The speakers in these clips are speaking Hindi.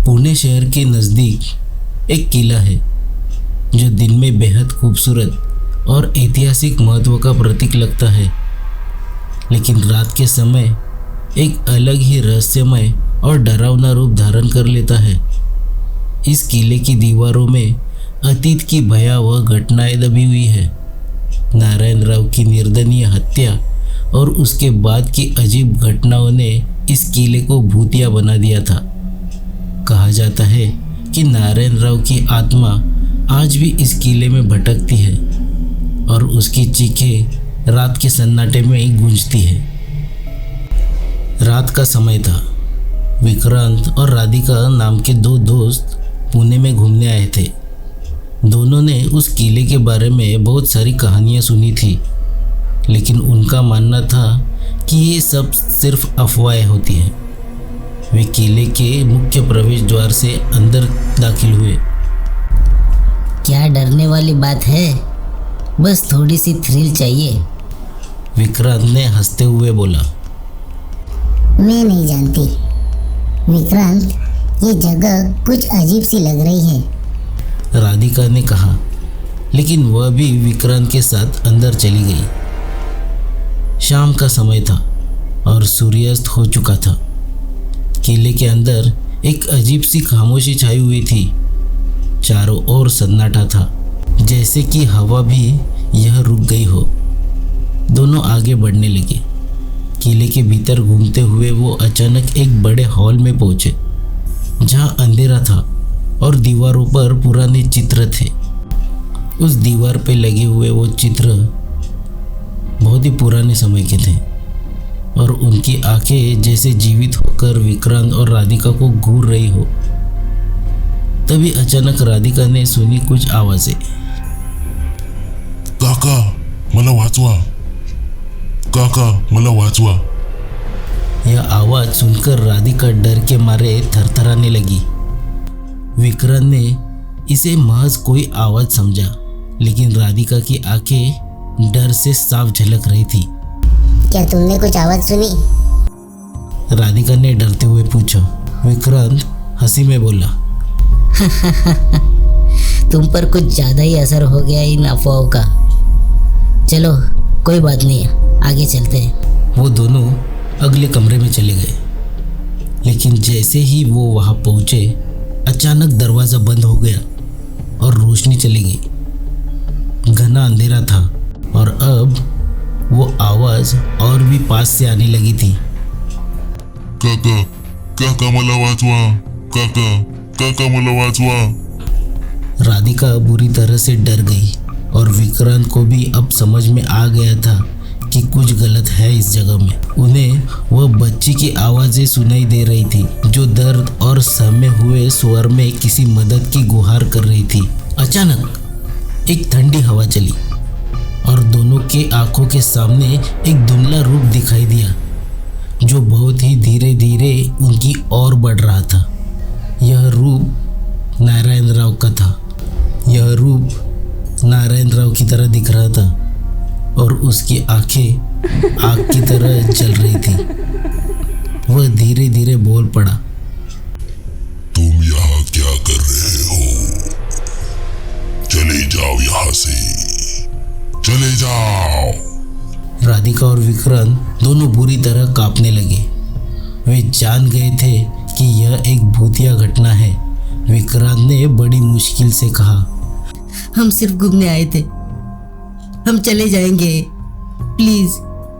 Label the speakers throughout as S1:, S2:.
S1: पुणे शहर के नज़दीक एक किला है जो दिन में बेहद खूबसूरत और ऐतिहासिक महत्व का प्रतीक लगता है, लेकिन रात के समय एक अलग ही रहस्यमय और डरावना रूप धारण कर लेता है। इस किले की दीवारों में अतीत की भयावह घटनाएं दबी हुई है। नारायण राव की निर्दयनीय हत्या और उसके बाद की अजीब घटनाओं ने इस किले को भूतिया बना दिया था। कहा जाता है कि नारायण राव की आत्मा आज भी इस किले में भटकती है और उसकी चीखें रात के सन्नाटे में गूंजती है। रात का समय था। विक्रांत और राधिका नाम के दो दोस्त पुणे में घूमने आए थे। दोनों ने उस किले के बारे में बहुत सारी कहानियां सुनी थी, लेकिन उनका मानना था कि ये सब सिर्फ अफवाहें होती हैं। वे किले के मुख्य प्रवेश द्वार से अंदर दाखिल हुए।
S2: क्या डरने वाली बात है? बस थोड़ी सी थ्रिल चाहिए।
S1: विक्रांत ने हंसते हुए बोला।
S3: मैं नहीं जानती विक्रांत, ये जगह कुछ अजीब सी लग रही है।
S1: राधिका ने कहा, लेकिन वह भी विक्रांत के साथ अंदर चली गई। शाम का समय था और सूर्यास्त हो चुका था। किले के अंदर एक अजीब सी खामोशी छाई हुई थी। चारों ओर सन्नाटा था, जैसे कि हवा भी यह रुक गई हो। दोनों आगे बढ़ने लगे। किले के भीतर घूमते हुए वो अचानक एक बड़े हॉल में पहुंचे, जहां अंधेरा था और दीवारों पर पुराने चित्र थे। उस दीवार पे लगे हुए वो चित्र बहुत ही पुराने समय के थे और उनकी आंखें जैसे जीवित होकर विक्रांत और राधिका को घूर रही हो। तभी अचानक राधिका ने सुनी कुछ आवाजें।
S4: काका मला वाचवा, काका मला वाचवा।
S1: यह आवाज सुनकर राधिका डर के मारे थरथराने लगी। विक्रांत ने इसे महज कोई आवाज समझा, लेकिन राधिका की आंखें डर से साफ झलक रही थी।
S3: क्या तुमने कुछ आवाज सुनी?
S1: राधिका ने डरते हुए पूछा। विक्रांत हंसी में बोला,
S2: तुम पर कुछ ज़्यादा ही असर हो गया इन अफवाहों का। चलो कोई बात नहीं है, आगे चलते हैं।
S1: वो दोनों अगले कमरे में चले गए, लेकिन जैसे ही वो वहां पहुंचे अचानक दरवाज़ा बंद हो गया और रोशनी चली गई। घना अंधेरा था और अब वो आवाज़ और भी पास से आने लगी थी।
S4: काका काका मला वाचवा, काका काका मला वाचवा।
S1: राधिका बुरी तरह से डर गई और विक्रांत को भी अब समझ में आ गया था कि कुछ गलत है इस जगह में। उन्हें वह बच्ची की आवाज़ें सुनाई दे रही थी, जो दर्द और सहमे हुए स्वर में किसी मदद की गुहार कर रही थी। अचानक एक ठंडी हवा चली और दोनों के आंखों के सामने एक धुंधला रूप दिखाई दिया, जो बहुत ही धीरे धीरे उनकी ओर बढ़ रहा था। यह रूप नारायण राव का था। यह रूप नारायण राव की तरह दिख रहा था और उसकी आंखें आग की तरह जल रही थी। वह धीरे धीरे बोल पड़ा,
S4: तुम यहाँ क्या कर रहे हो? चले जाओ यहाँ से, चले जाओ।
S1: राधिका और विक्रांत दोनों बुरी तरह कांपने लगे। वे जान गए थे कि यह एक भूतिया घटना है। विक्रांत ने बड़ी मुश्किल से कहा,
S2: हम सिर्फ घूमने आए थे, हम चले जाएंगे। प्लीज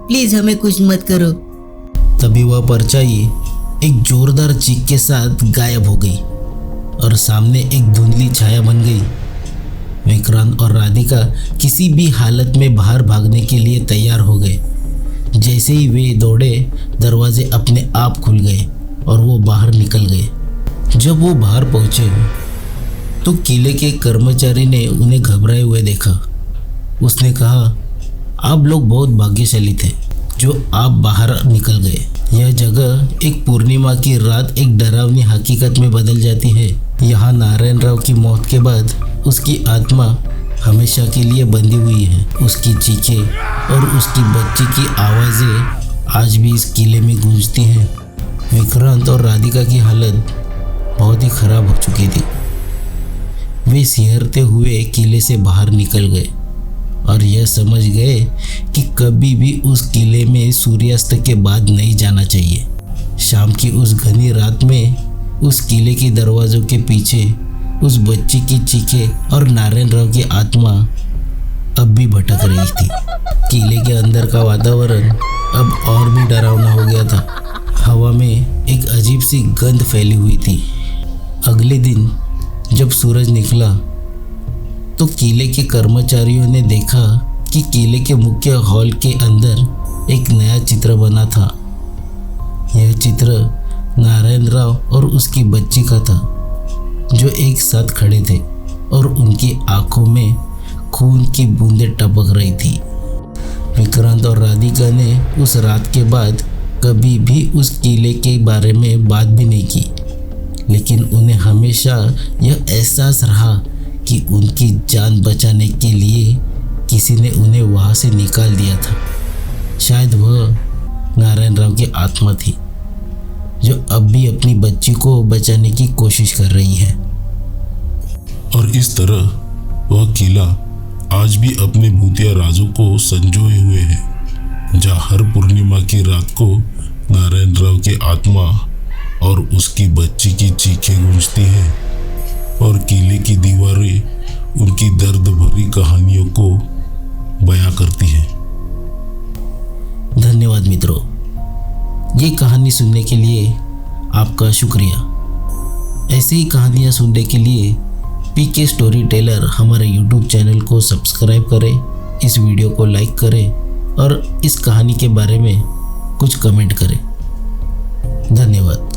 S2: प्लीज हमें कुछ मत करो।
S1: तभी वह परछाई एक जोरदार चीख के साथ गायब हो गई और सामने एक धुंधली छाया बन गई। विक्रांत और राधिका किसी भी हालत में बाहर भागने के लिए तैयार हो गए। जैसे ही वे दौड़े, दरवाजे अपने आप खुल गए और वो बाहर निकल गए। जब वो बाहर पहुंचे तो किले के कर्मचारी ने उन्हें घबराए हुए देखा। उसने कहा, आप लोग बहुत भाग्यशाली थे जो आप बाहर निकल गए। यह जगह एक पूर्णिमा की रात एक डरावनी हकीकत में बदल जाती है। यहाँ नारायण राव की मौत के बाद उसकी आत्मा हमेशा के लिए बंधी हुई है। उसकी चीखें और उसकी बच्ची की आवाज़ें आज भी इस किले में गूंजती हैं। विक्रांत और राधिका की हालत बहुत ही खराब हो चुकी थी। वे सिहरते हुए किले से बाहर निकल गए और यह समझ गए कि कभी भी उस किले में सूर्यास्त के बाद नहीं जाना चाहिए। शाम की उस घनी रात में उस किले के दरवाजों के पीछे उस बच्ची की चीखें और नारायण राव की आत्मा अब भी भटक रही थी। किले के अंदर का वातावरण अब और भी डरावना हो गया था। हवा में एक अजीब सी गंध फैली हुई थी। अगले दिन जब सूरज निकला तो किले के कर्मचारियों ने देखा कि किले के मुख्य हॉल के अंदर एक नया चित्र बना था। यह चित्र नारायण राव और उसकी बच्ची का था, जो एक साथ खड़े थे और उनकी आंखों में खून की बूंदें टपक रही थी। विक्रांत और राधिका ने उस रात के बाद कभी भी उस किले के बारे में बात भी नहीं की, लेकिन उन्हें हमेशा यह एहसास रहा कि उनकी जान बचाने के लिए किसी ने उन्हें वहाँ से निकाल दिया था। शायद वह नारायण राव की आत्मा थी, जो अब भी अपनी बच्ची को बचाने की कोशिश कर रही है।
S4: और इस तरह वह किला आज भी अपने भूतिया राजों को संजोए हुए है, जहाँ हर पूर्णिमा की रात को नारायण राव की आत्मा और उसकी बच्ची की चीखें गूंजती हैं और किले की दीवारें उनकी दर्द भरी कहानियों को बयां करती हैं।
S1: धन्यवाद मित्रों, ये कहानी सुनने के लिए आपका शुक्रिया। ऐसे ही कहानियाँ सुनने के लिए पीके स्टोरी टेलर हमारे YouTube चैनल को सब्सक्राइब करें, इस वीडियो को लाइक करें और इस कहानी के बारे में कुछ कमेंट करें। धन्यवाद।